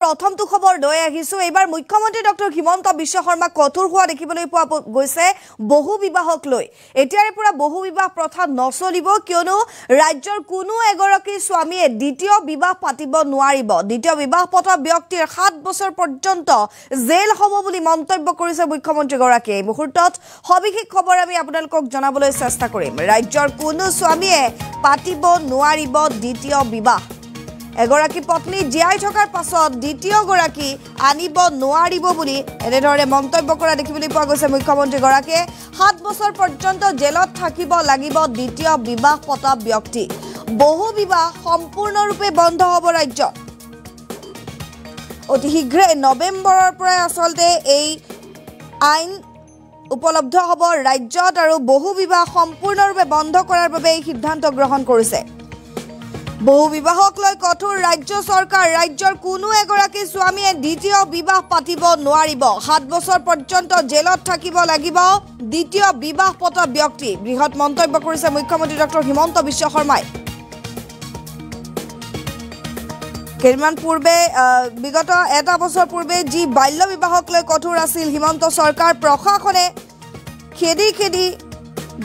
প্ৰথমটো খবৰ লৈ আহিছো এইবাৰ মুখ্যমন্ত্ৰী ডক্টৰ হিমন্ত বিশ্ব শৰ্মা কঠোৰ হোৱা দেখিবলৈ পোৱা গৈছে বহু বিবাহক লৈ এতিয়াৰে পৰা বহু বিবাহ প্ৰথা নচলিব কিয়নো ৰাজ্যৰ কোনো এগৰাকী স্বামীয়ে দ্বিতীয় বিবাহ পাতিব নোৱাৰিব দ্বিতীয় বিবাহ পতা ব্যক্তিৰ 7 বছৰ পৰ্যন্ত জেল হ'ব বুলি মন্তব্য কৰিছে মুখ্যমন্ত্ৰী গৰাকীয়ে এই মুহূৰ্তত সবিশেষ খবৰ আমি আপোনালোকক জনাবলৈ চেষ্টা কৰিম ৰাজ্যৰ কোনো স্বামীয়ে পাতিব নোৱাৰিব দ্বিতীয় বিবাহ এগৰাকী পত্নী জিয়াই থকাৰ পাছত দ্বিতীয় গৰাকী আনিব নোৱাৰিব বুলি এনেদৰে মন্তব্য কৰা দেখিবলৈ পোৱা গৈছে মুখ্যমন্ত্ৰী গৰাকীয়ে 7 বছৰ পৰ্যন্ত জেলত থাকিব লাগিব দ্বিতীয় বিবাহ পতা ব্যক্তি বহু বিবাহ সম্পূৰ্ণৰূপে বন্ধ হ'ব ৰাজ্যত অতি শীঘ্ৰে নৱেম্বৰৰ পৰা আসলতে এই আইন উপলব্ধ হ'ব ৰাজ্যত আৰু বহু বিবাহ সম্পূৰ্ণৰূপে বন্ধ কৰাৰ বাবে এই সিদ্ধান্ত গ্ৰহণ কৰিছে বহু বিবাহক লৈ কঠোৰ ৰাজ্য চৰকাৰ ৰাজ্যৰ কোনো এগৰাকী স্বামীয়ে দ্বিতীয় বিবাহ পাতিব নোৱাৰিব 7 বছৰ পৰ্যন্ত জেলত থাকিব লাগিব দ্বিতীয় বিবাহ পতা ব্যক্তি বৃহৎ মন্তব্য কৰিছে মুখ্যমন্ত্ৰী ডক্টৰ হিমন্ত বিশ্ব শৰ্মাই কেইমান পূৰ্বে বিগত এটা বছৰ পূৰ্বে যি বাল্য বিবাহক লৈ কঠোৰ আছিল হিমন্ত চৰকাৰ প্ৰশাসনে খেদি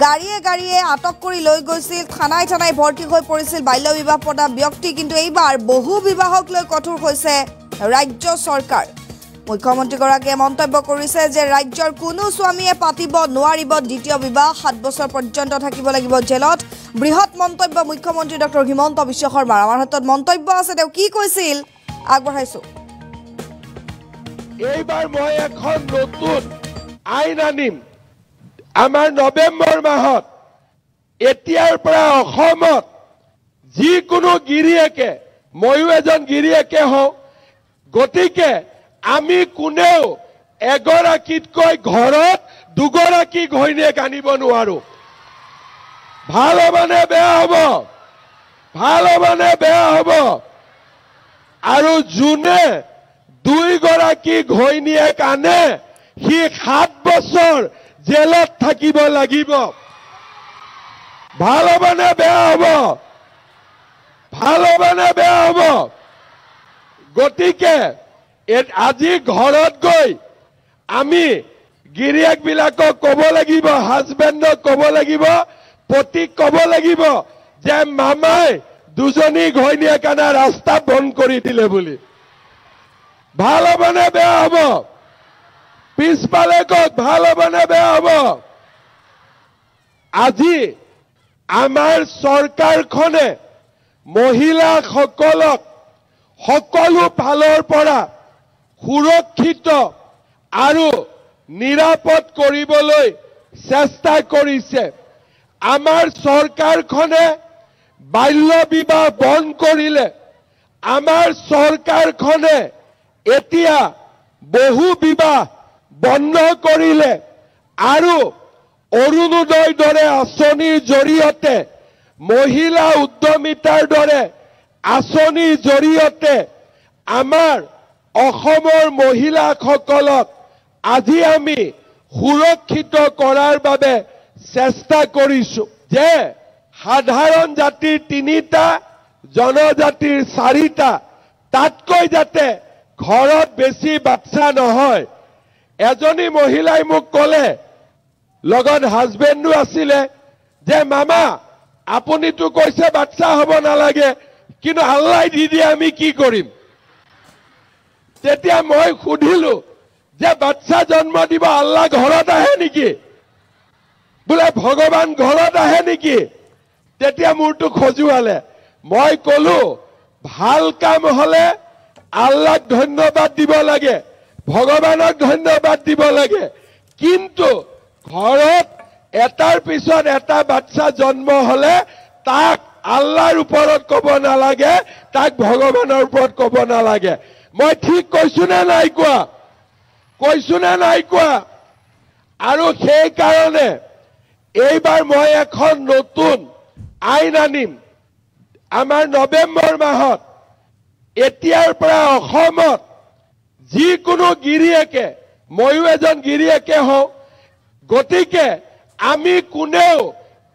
গাড়িয়ে গাড়িয়ে আটক কৰি লৈ গৈছিল থানাই ভৰ্তি হৈ পৰিছিল বাল্য বিবাহ পতা ব্যক্তি কিন্তু এইবাৰ বহু বিবাহক লৈ কঠোৰ হৈছে ৰাজ্য চৰকাৰ মুখ্যমন্ত্ৰী গৰাকীয়ে মন্তব্য কৰিছে যে ৰাজ্যৰ কোনো স্বামীয়ে পাতিব নোৱাৰিব দ্বিতীয় বিবাহ 7 বছৰ পৰ্যন্ত থাকিব লাগিব জেলত বৃহৎ মন্তব্য মুখ্যমন্ত্ৰী ডক্টৰ হিমন্ত বিশ্ব শৰ্মাৰ আমাৰ হাতত মন্তব্য আছে তেওঁ কি কৈছিল আগবঢ়াইছো এইবাৰ মই এখন নতুন আইন আনিম আমাৰ নৱেম্বৰ মাহত এতিয়াৰ পৰা অসমত যিকোনো গিৰিয়েকে ময়ো এজন গিৰিয়েকে হওঁ গতিকে আমি কোনেও এগৰাকীতকৈ ঘৰত দুগৰাকী ঘৈণীয়েক আনিব নোৱাৰো ভাল মানে বেয়া হ'ব আৰু যোনে দুইগৰাকী ঘৈণীয়েক আনে সি 7 বছৰ জেলত থাকিব লাগিব ভাল মানে বেয়া হ'ব গতিকে আজি ঘৰত গৈ আমি গিৰিয়েক বিলাকক ক'ব লাগিব হাজবেণ্ডক ক'ব লাগিব পতিক ক'ব লাগিব যে মামাই দুজনী ঘৈণীয়েক আনা ৰাস্তা বন্ধ কৰি দিলে বুলি ভাল মানে বেয়া হ'ব পিছফালে কওক ভাল মানে বেয়া হ'ব আজি আমাৰ চৰকাৰখনে মহিলাসকলক সকলো ফালৰ পৰা সুৰক্ষিত আৰু নিৰাপদ কৰিবলৈ চেষ্টা কৰিছে আমাৰ চৰকাৰখনে বাল্য বিবাহ বন্ধ কৰিলে আমাৰ চৰকাৰখনে এতিয়া বহু বিবাহ বন্ধ কৰিলে আৰু অৰুণোদয়ৰ দৰে আঁচনিৰ জৰিয়তে মহিলা উদ্যমিতাৰ দৰে আঁচনিৰ জৰিয়তে আমাৰ অসমৰ মহিলাসকলক আজি আমি সুৰক্ষিত কৰাৰ বাবে চেষ্টা কৰিছো যে সাধাৰণ জাতিৰ 3টা জনজাতিৰ 4টা তাতকৈ যাতে ঘৰত বেছি বাচ্চা নহয় এজনী মহিলাই মোক ক'লে লগত হাজবেণ্ডো আছিলে যে মামা আপুনিতো কৈছে বাচ্চা হ'ব নালাগে কিন্তু আল্লাহ দি দিয়ে আমি কি কৰিম তেতিয়া মই সুধিলো যে বাচ্চা জন্ম দিব আল্লাহ ঘৰত আহে নেকি বোলে ভগৱান ঘৰত আহে নেকি তেতিয়া মোৰটো খজুৱালে মই ক'লো ভাল কাম হলে আল্লাহক ধন্যবাদ দিব লাগে ভগৱানক ধন্যবাদ দিব লাগে কিন্তু ঘৰত এটাৰ পিছত এটা বাচ্চা জন্ম হলে তাক আল্লাহৰ ওপৰত ক'ব নালাগে তাক ভগৱানৰ ওপৰত ক'ব নালাগে মই ঠিক কৈছো নে নাই কোৱা আৰু সেই কাৰণে এইবাৰ মই এখন নতুন আইন আনিম আমাৰ নৱেম্বৰ মাহত এতিয়াৰ পৰা অসমত যিকোনো গিৰিয়েকে ময়ো এজন গিৰিয়েকে হওঁ গতিকে আমি কোনেও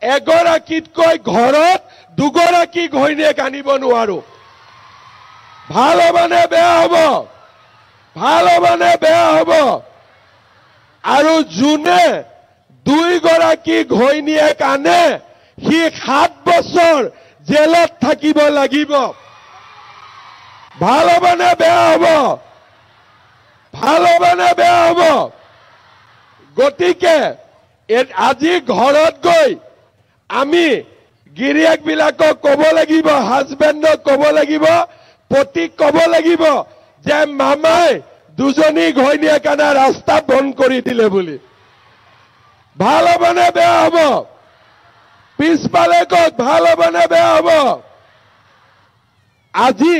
এগৰাকীতকৈ ঘৰত দুগৰাকী ঘৈণীয়েক আনিব নোৱাৰো ভাল মানে বেয়া হ'ব ভাল হ'বনে বেয়া হ'ব? আৰু যোনে 2 গৰাকী ঘৈণীয়েক আনে সি 7 বছৰ জেলত থাকিব লাগিব। ভাল হ'বনে বেয়া হ'ব? ভাল হ'বনে বেয়া হ'ব? গতিকে আজি ঘৰত গৈ আমি গিৰিয়েকবিলাকক ক'ব লাগিব, হাজবেণ্ডক ক'ব লাগিব, পতিক ক'ব লাগিব যে মামাই 2জনী ঘৈণীয়েক আনা ৰাস্তা বন্ধ কৰি দিলে বুলি। ভাল হ'বনে বেয়া হ'ব? পিছফালে কওক, ভাল হ'বনে বেয়া হ'ব? আজি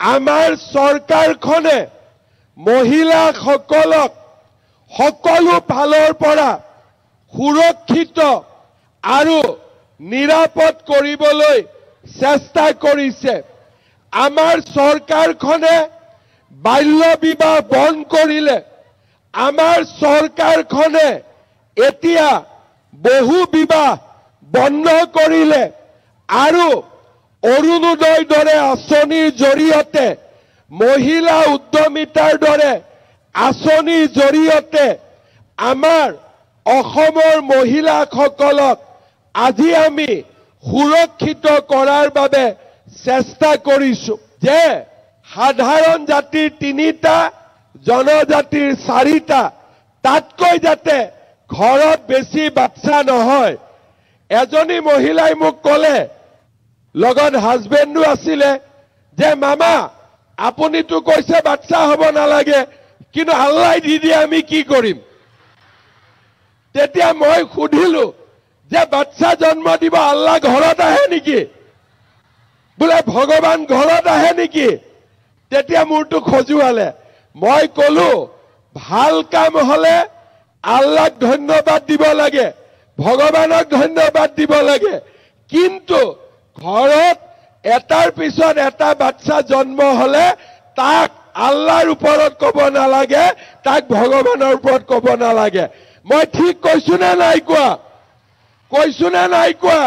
আমাৰ চৰকাৰখনে মহিলাসকলক সকলো ফালৰ পৰা সুৰক্ষিত আৰু নিৰাপদ কৰিবলৈ চেষ্টা কৰিছে। আমাৰ চৰকাৰখনে বাল্য বিবাহ বন্ধ কৰিলে। আমাৰ চৰকাৰখনে এতিয়া বহু বিবাহ বন্ধ কৰিলে আৰু অৰুণোদয়ৰ দৰে আঁচনিৰ জৰিয়তে, মহিলা উদ্যমিতাৰ দৰে আঁচনিৰ জৰিয়তে আমাৰ অসমৰ মহিলাসকলক আজি আমি সুৰক্ষিত কৰাৰ বাবে চেষ্টা কৰিছো যে সাধাৰণ জাতিৰ 3টা, জনজাতিৰ 4টা, তাতকৈ যাতে ঘৰত বেছি বাচ্চা নহয়। এজনী মহিলাই মোক ক'লে, লগত হাজবেণ্ডো আছিলে, যে মামা আপুনিতো কৈছে বাচ্চা হ'ব নালাগে, কিন্তু আল্লাই দি দিয়ে আমি কি কৰিম? তেতিয়া মই সুধিলো যে বাচ্চা জন্ম দিব আল্লাহ ঘৰত আহে নেকি? বোলে ভগৱান ঘৰত আহে নেকি? তেতিয়া মোৰটো খজুৱালে। মই ক'লো ভাল কাম হলে আল্লাহক ধন্যবাদ দিব লাগে, ভগৱানক ধন্যবাদ দিব লাগে, কিন্তু ঘৰত এটাৰ পিছত এটা বাচ্চা জন্ম হলে তাক আল্লাহৰ ওপৰত ক'ব নালাগে, তাক ভগৱানৰ ওপৰত ক'ব নালাগে। মই ঠিক কৈছো নে নাই কোৱা? কৈছো নে নাই কোৱা?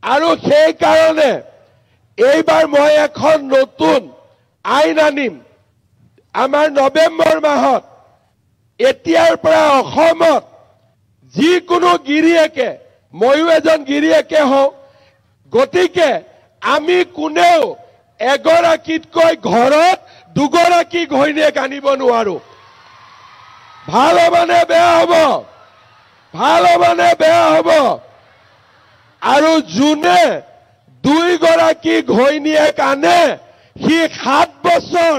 আৰু সেই কাৰণে এইবাৰ মই এখন নতুন আইন আনিম। আমাৰ নৱেম্বৰ মাহত এতিয়াৰ পৰা অসমত যিকোনো গিৰিয়েকে, ময়ো এজন গিৰিয়েকে হওঁ, গতিকে আমি কোনেও এগৰাকীতকৈ ঘৰত 2 গৰাকী ঘৈণীয়েক আনিব নোৱাৰো। ভাল হ'বনে বেয়া হ'ব? ভাল হ'বনে বেয়া হ'ব? আৰু যোনে 2 গৰাকী ঘৈণীয়েক আনে সি 7 বছৰ